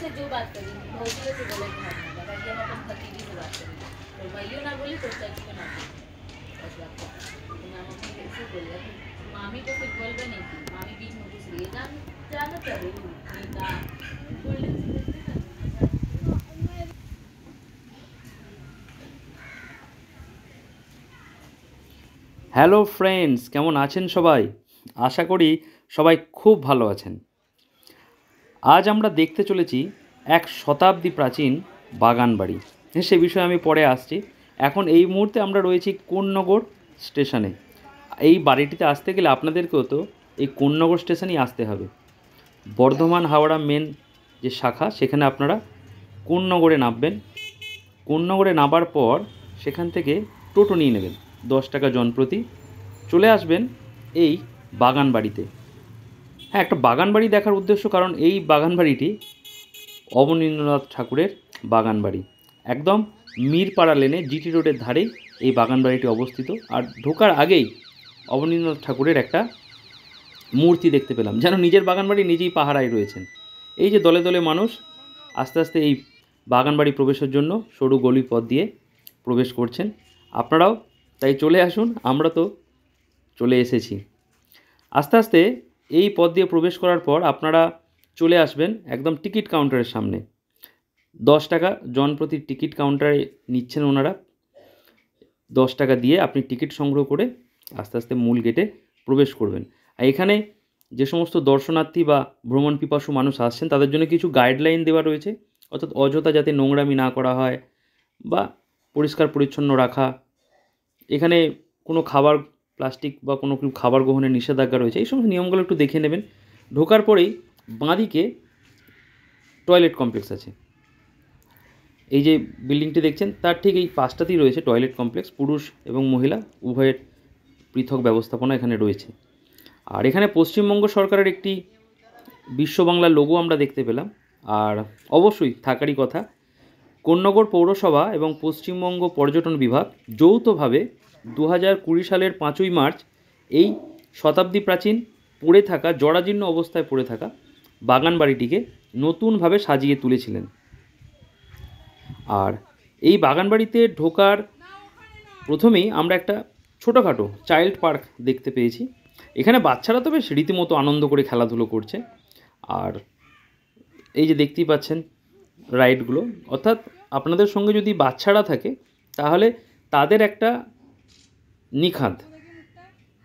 से जो बात करी भौजी से बोले कि हम ताकि हम अपन भतीजी से बात करें तो मैलियो ना बोली तो चाची को ना बोली बस बात तो मैं मम्मी कैसे बोल रहा कि मामी को कुछ बोल भी नहीं थी मामी बीच में घुस रही है जाना कर रही हूँ नीता गोल्डन হ্যালো ফ্রেন্ডস, কেমন আছেন সবাই? আশা করি সবাই খুব ভালো আছেন। আজ আমরা দেখতে চলেছি এক শতাব্দী প্রাচীন বাগান বাড়ি। সে বিষয়ে আমি পরে আসছি। এখন এই মুহূর্তে আমরা রয়েছি কোন্নগর স্টেশনে। এই বাড়িটিতে আসতে গেলে আপনাদেরকেও তো এই কোন্নগর স্টেশনেই আসতে হবে। বর্ধমান হাওড়া মেন যে শাখা, সেখানে আপনারা কোন্নগরে নামবেন। কোন্নগরে নামার পর সেখান থেকে টোটো নিয়ে নেবেন 10 টাকা জনপ্রতি। চলে আসবেন এই বাগান বাড়িতে। হ্যাঁ, একটা বাগান বাড়ি দেখার উদ্দেশ্য, কারণ এই বাগান বাড়িটি অবনীন্দ্রনাথ ঠাকুরের বাগান বাড়ি। একদম মিরপাড়া লেনে জিটি রোডের ধারেই এই বাগান বাড়িটি অবস্থিত। আর ঢোকার আগেই অবনীন্দ্রনাথ ঠাকুরের একটা মূর্তি দেখতে পেলাম, যেন নিজের বাগান বাড়ি নিজেই পাহারায় রয়েছেন। এই যে দলে দলে মানুষ আস্তে আস্তে এই বাগান বাড়ি প্রবেশের জন্য সরু গলি পথ দিয়ে প্রবেশ করছেন। আপনারাও তাই চলে আসুন, আমরা তো চলে এসেছি। আস্তে আস্তে এই পথ দিয়ে প্রবেশ করার পর আপনারা চলে আসবেন একদম টিকিট কাউন্টারের সামনে। 10 টাকা জনপ্রতি টিকিট কাউন্টারে নিচ্ছেন ওনারা। 10 টাকা দিয়ে আপনি টিকিট সংগ্রহ করে আস্তে আস্তে মূল গেটে প্রবেশ করবেন। আর এখানে যে সমস্ত দর্শনার্থী বা ভ্রমণ পিপাসু মানুষ আসছেন তাদের জন্য কিছু গাইডলাইন দেওয়া রয়েছে, অর্থাৎ অযথা যাতে নোংরামি না করা হয় বা পরিষ্কার পরিচ্ছন্ন রাখা। এখানে কোনো খাবার, প্লাস্টিক বা কোনো খাবার গ্রহণের নিষেধাজ্ঞা রয়েছে। এই সমস্ত নিয়মগুলো একটু দেখে নেবেন। ঢোকার পরেই বাঁদিকে টয়লেট কমপ্লেক্স আছে। এই যে বিল্ডিংটি দেখছেন তার ঠিক এই পাশটাতেই রয়েছে টয়লেট কমপ্লেক্স। পুরুষ এবং মহিলা উভয়ের পৃথক ব্যবস্থাপনা এখানে রয়েছে। আর এখানে পশ্চিমবঙ্গ সরকারের একটি বিশ্ব বাংলা লোগো আমরা দেখতে পেলাম। আর অবশ্যই থাকারই কথা, কোন্নগর পৌরসভা এবং পশ্চিমবঙ্গ পর্যটন বিভাগ যৌথভাবে 2020 সালের 5ই মার্চ এই শতাব্দী প্রাচীন পড়ে থাকা, জরাজীর্ণ অবস্থায় পড়ে থাকা বাগান বাড়িটিকে নতুনভাবে সাজিয়ে তুলেছিলেন। আর এই বাগান বাড়িতে ঢোকার প্রথমেই আমরা একটা ছোটোখাটো চাইল্ড পার্ক দেখতে পেয়েছি। এখানে বাচ্চারা তো বেশ রীতিমতো আনন্দ করে খেলাধুলো করছে। আর এই যে দেখতেই পাচ্ছেন রাইডগুলো, অর্থাৎ আপনাদের সঙ্গে যদি বাচ্চারা থাকে তাহলে তাদের একটা নিখাদ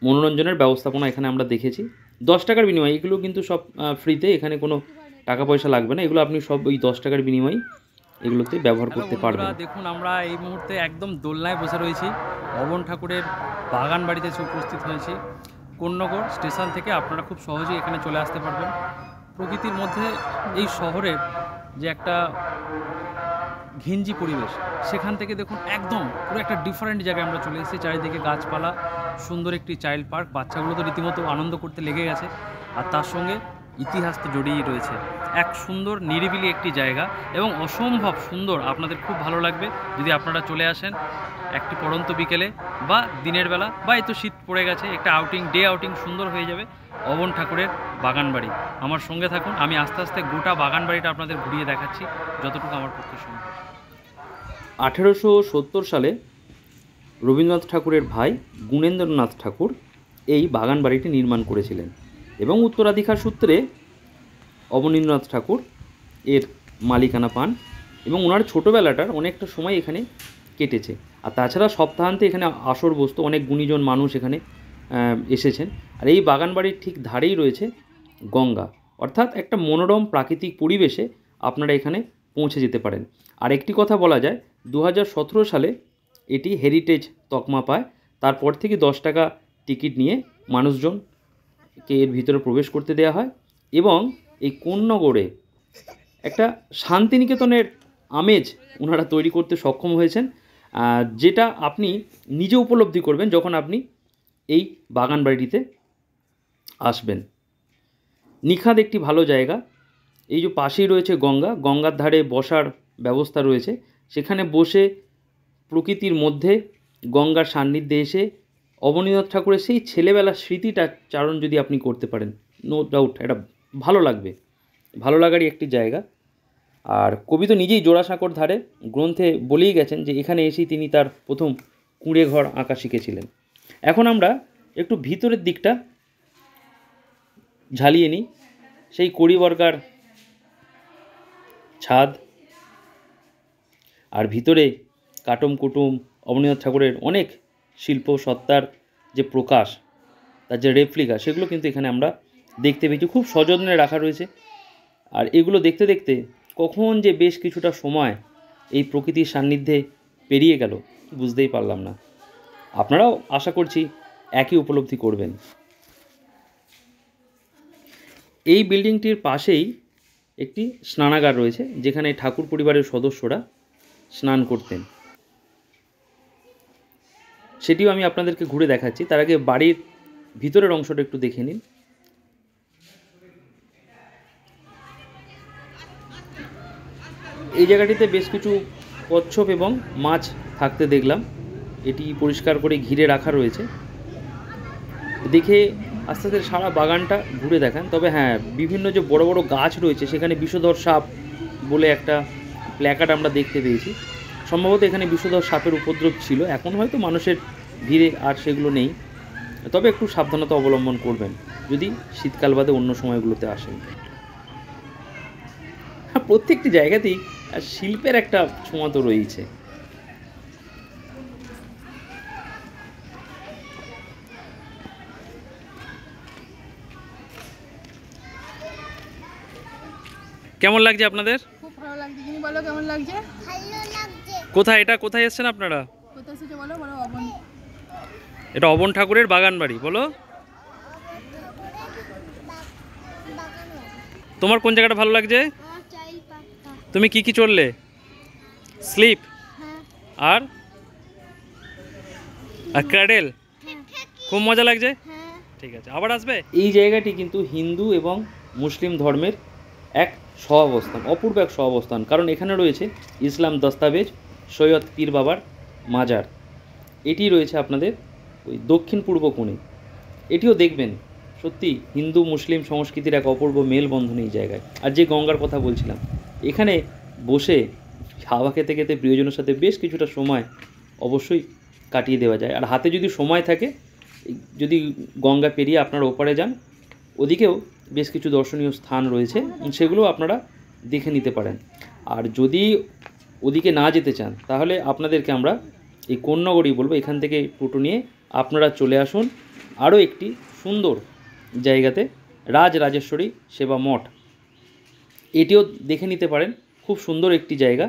মনোরঞ্জনের ব্যবস্থাপনা এখানে আমরা দেখেছি। 10 টাকার বিনিময়ে, এগুলো কিন্তু সব ফ্রিতে, এখানে কোনো টাকা পয়সা লাগবে না। এগুলো আপনি সব ওই 10 টাকার বিনিময়ে এগুলোতে ব্যবহার করতে পারবেন। দেখুন, আমরা এই মুহূর্তে একদম দোলনায় বসে রয়েছি। অবন ঠাকুরের বাগান বাড়িতে এসে উপস্থিত হয়েছি। কোন্নগর স্টেশন থেকে আপনারা খুব সহজেই এখানে চলে আসতে পারবেন। প্রকৃতির মধ্যে এই শহরের যে একটা ঘিঞ্জি পরিবেশ, সেখান থেকে দেখুন একদম পুরো একটা ডিফারেন্ট জায়গায় আমরা চলে এসেছি। চারিদিকে গাছপালা, সুন্দর একটি চাইল্ড পার্ক। বাচ্চাগুলো তো রীতিমতো আনন্দ করতে লেগে গেছে। আর তার সঙ্গে ইতিহাস তো জড়িয়েই রয়েছে। এক সুন্দর নিরিবিলি একটি জায়গা এবং অসম্ভব সুন্দর। আপনাদের খুব ভালো লাগবে যদি আপনারা চলে আসেন একটি পড়ন্ত বিকেলে বা দিনের বেলা, বা এই তো শীত পড়ে গেছে, একটা আউটিং, ডে আউটিং সুন্দর হয়ে যাবে। অবন ঠাকুরের বাগান বাড়ি, আমার সঙ্গে থাকুন। আমি আস্তে আস্তে গোটা বাগান বাড়িটা আপনাদের ঘুরিয়ে দেখাচ্ছি যতটুকু আমার পক্ষে সম্ভব। 1870 সালে রবীন্দ্রনাথ ঠাকুরের ভাই গুণেন্দ্রনাথ ঠাকুর এই বাগান বাড়িটি নির্মাণ করেছিলেন এবং উত্তরাধিকার সূত্রে অবনীন্দ্রনাথ ঠাকুর এর মালিকানা পান এবং ওনার ছোটোবেলাটার অনেকটা সময় এখানে কেটেছে। আর তাছাড়া সপ্তাহান্তে এখানে আসর বসতো, অনেক গুণীজন মানুষ এখানে এসেছেন। আর এই বাগান বাড়ির ঠিক ধারেই রয়েছে গঙ্গা, অর্থাৎ একটা মনোরম প্রাকৃতিক পরিবেশে আপনারা এখানে পৌঁছে যেতে পারেন। আর একটি কথা বলা যায়, 2017 সালে এটি হেরিটেজ তকমা পায়। তারপর থেকে 10 টাকা টিকিট নিয়ে মানুষজনকে এর ভিতরে প্রবেশ করতে দেওয়া হয় এবং এই কোন্নগরে একটা শান্তিনিকেতনের আমেজ ওনারা তৈরি করতে সক্ষম হয়েছেন, যেটা আপনি নিজে উপলব্ধি করবেন যখন আপনি এই বাগান বাড়িটিতে আসবেন। নিখাদ একটি ভালো জায়গা। এই যে পাশেই রয়েছে গঙ্গা, গঙ্গার ধারে বসার ব্যবস্থা রয়েছে। সেখানে বসে প্রকৃতির মধ্যে গঙ্গার সান্নিধ্যে এসে অবনীন্দ্রনাথ ঠাকুরের সেই ছেলেবেলার স্মৃতিটা চারণ যদি আপনি করতে পারেন, নো ডাউট এটা ভালো লাগবে, ভালো লাগারই একটি জায়গা। আর কবি তো নিজেই জোড়াসাঁকোর ধারে গ্রন্থে বলেই গেছেন যে এখানে এসেই তিনি তার প্রথম কুঁড়ে ঘর আঁকা শিখেছিলেন। এখন আমরা একটু ভিতরের দিকটা ঝালিয়ে নিই। সেই কড়িবর্গার ছাদ, আর ভিতরে কাটম কুটুম অবনীন্দ্রনাথ ঠাকুরের অনেক শিল্প সত্তার যে প্রকাশ, তার যে রেপ্লিকা, সেগুলো কিন্তু এখানে আমরা দেখতে পেয়েছি। খুব সযত্নে রাখা রয়েছে। আর এগুলো দেখতে দেখতে কখন যে বেশ কিছুটা সময় এই প্রকৃতির সান্নিধ্যে পেরিয়ে গেল বুঝতেই পারলাম না। আপনারাও আশা করছি একই উপলব্ধি করবেন। এই বিল্ডিংটির পাশেই একটি স্নানাগার রয়েছে, যেখানে ঠাকুর পরিবারের সদস্যরা স্নান করতেন। সেটিও আমি আপনাদেরকে ঘুরে দেখাচ্ছি। তার আগে বাড়ির ভিতরের অংশটা একটু দেখে নিন। এই জায়গাটিতে বেশ কিছু কচ্ছপ এবং মাছ থাকতে দেখলাম। এটি পরিষ্কার করে ঘিরে রাখা রয়েছে। দেখে আস্তে আস্তে সারা বাগানটা ঘুরে দেখান। তবে হ্যাঁ, বিভিন্ন যে বড় বড় গাছ রয়েছে সেখানে বিষধর সাপ বলে একটা প্ল্যাকার্ড আমরা দেখতে পেয়েছি। সম্ভবত এখানে বিষধর সাপের উপদ্রব ছিল। এখন হয়তো মানুষের ভিড়ে আর সেগুলো নেই। তবে একটু সাবধানতা অবলম্বন করবেন যদি শীতকাল বাদে অন্য সময়গুলোতে আসেন। প্রত্যেকটি জায়গাতেই শিল্পের একটা ছোঁয়া তো রয়েছে। কেমন লাগছে আপনাদের? খুব ভালো লাগছে। তুমি বলো কেমন লাগছে? কোথায় এটা, কোথায় এসেছেন আপনারা? কোথায় এসেছো বলো? বলো অবন। এটা অবন ঠাকুরের বাগান বাড়ি। বলো তোমার কোন জায়গাটা ভালো লাগছে? তুমি কি কি চললে? স্লিপ আর ক্র্যাডেল, খুব মজা লাগছে। ঠিক আছে, আবার আসবে। এই জায়গাটি কিন্তু হিন্দু এবং মুসলিম ধর্মের এক সহাবস্থান, অপূর্ব এক সহাবস্থান। কারণ এখানে রয়েছে ইসলাম দস্তাবেজ সৈয়দ পীর বাবার মাজার। এটি রয়েছে আপনাদের ওই দক্ষিণ পূর্ব কোণে। এটিও দেখবেন, সত্যি হিন্দু মুসলিম সংস্কৃতির এক অপূর্ব মেলবন্ধন এই জায়গায়। আর যে গঙ্গার কথা বলছিলাম, এখানে বসে হাওয়া খেতে খেতে প্রিয়জনের সাথে বেশ কিছুটা সময় অবশ্যই কাটিয়ে দেওয়া যায়। আর হাতে যদি সময় থাকে, যদি গঙ্গা পেরিয়ে আপনারা ওপারে যান, ওদিকেও বেশ কিছু দর্শনীয় স্থান রয়েছে, সেগুলো আপনারা দেখে নিতে পারেন। আর যদি ওদিকে না যেতে চান, তাহলে আপনাদেরকে আমরা এই কোন্নগরই বলবো। এখান থেকে টোটো নিয়ে আপনারা চলে আসুন আরও একটি সুন্দর জায়গাতে, রাজরাজেশ্বরী সেবা মঠ। এটিও দেখে নিতে পারেন, খুব সুন্দর একটি জায়গা।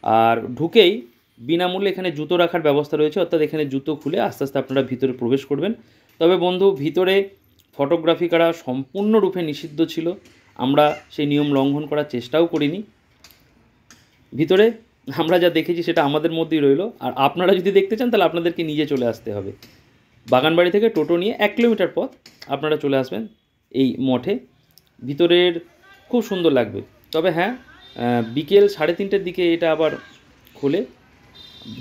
আর ঢুকেই বিনামূল্যে এখানে জুতো রাখার ব্যবস্থা রয়েছে, অর্থাৎ এখানে জুতো খুলে আস্তে আস্তে আপনারা ভিতরে প্রবেশ করবেন। তবে বন্ধু, ভিতরে ফটোগ্রাফি করা সম্পূর্ণরূপে নিষিদ্ধ ছিল। আমরা সেই নিয়ম লঙ্ঘন করার চেষ্টাও করিনি। ভিতরে আমরা যা দেখেছি সেটা আমাদের মধ্যেই রইল। আর আপনারা যদি দেখতে চান তাহলে আপনাদেরকে নিজে চলে আসতে হবে। বাগানবাড়ি থেকে টোটো নিয়ে 1 কিলোমিটার পথ আপনারা চলে আসবেন এই মঠে। ভিতরের খুব সুন্দর লাগবে। তবে হ্যাঁ, বিকেল 3:30টার দিকে এটা আবার খোলে।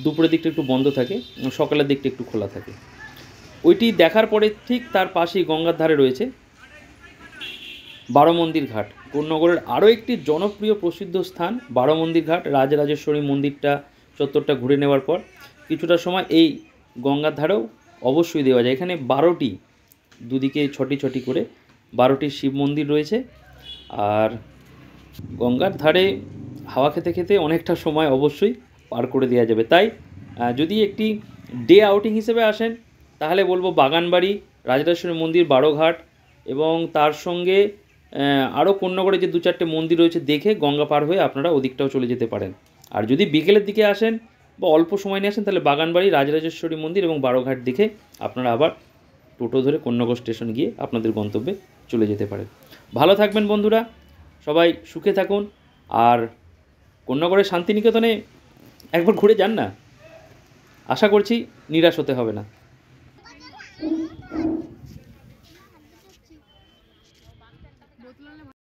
দুপুরের দিকটা একটু বন্ধ থাকে, সকালের দিকটা একটু খোলা থাকে। ওইটি দেখার পরে ঠিক তার পাশেই গঙ্গার ধারে রয়েছে বারোমন্দির ঘাট, কোন্নগরের আরও একটি জনপ্রিয় প্রসিদ্ধ স্থান। বারোমন্দির ঘাট, রাজরাজেশ্বরী মন্দিরটা চত্বরটা ঘুরে নেওয়ার পর কিছুটা সময় এই গঙ্গার ধারেও অবশ্যই দেওয়া যায়। এখানে 12টি, দুদিকে 6টি 6টি করে 12টি শিব মন্দির রয়েছে। আর গঙ্গার ধারে হাওয়া খেতে খেতে অনেকটা সময় অবশ্যই পার করে দেওয়া যাবে। তাই যদি একটি ডে আউটিং হিসেবে আসেন, তাহলে বলবো বাগানবাড়ি, রাজরাজেশ্বরী মন্দির, বারোঘাট এবং তার সঙ্গে আরও কোন্নগরে যে 2-4টে মন্দির রয়েছে দেখে গঙ্গা পার হয়ে আপনারা ওদিকটাও চলে যেতে পারেন। আর যদি বিকেলের দিকে আসেন বা অল্প সময় নিয়ে আসেন, তাহলে বাগানবাড়ি, রাজরাজেশ্বরী মন্দির এবং বারোঘাট দেখে আপনারা আবার টোটো ধরে কোন্নগর স্টেশন গিয়ে আপনাদের গন্তব্যে চলে যেতে পারেন। ভালো থাকবেন বন্ধুরা, সবাই সুখে থাকুন। আর কোন্নগরের শান্তিনিকেতনে একবার ঘুরে যান না, আশা করছি নিরাশ হতে হবে না।